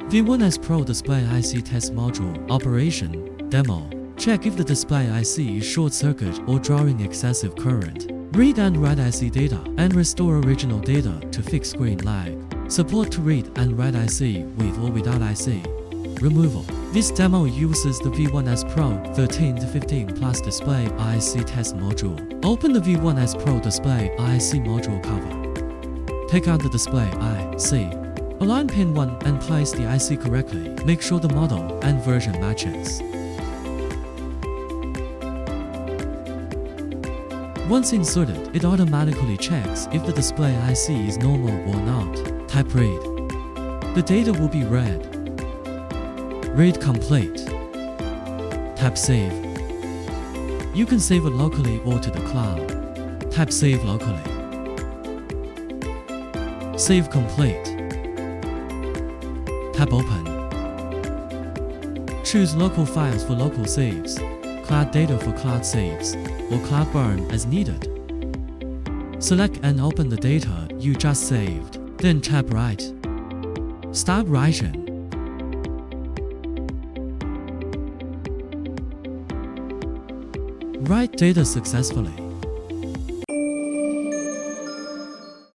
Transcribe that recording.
V1S Pro Display IC Test Module Operation Demo. Check if the display IC is short-circuit or drawing excessive current. Read and write IC data and restore original data to fix screen lag. Support to read and write IC with or without IC removal. This demo uses the V1S Pro 13 to 15 Plus Display IC Test Module. Open the V1S Pro Display IC Module cover. Take out the display IC. Align pin 1 and place the IC correctly. Make sure the model and version matches. Once inserted, it automatically checks if the display IC is normal or not. Type read. The data will be read. Read complete. Tap save. You can save it locally or to the cloud. Tap save locally. Save complete. Tap open. Choose local files for local saves, cloud data for cloud saves, or cloud burn as needed. Select and open the data you just saved. Then tap write. Start writing. Write data successfully.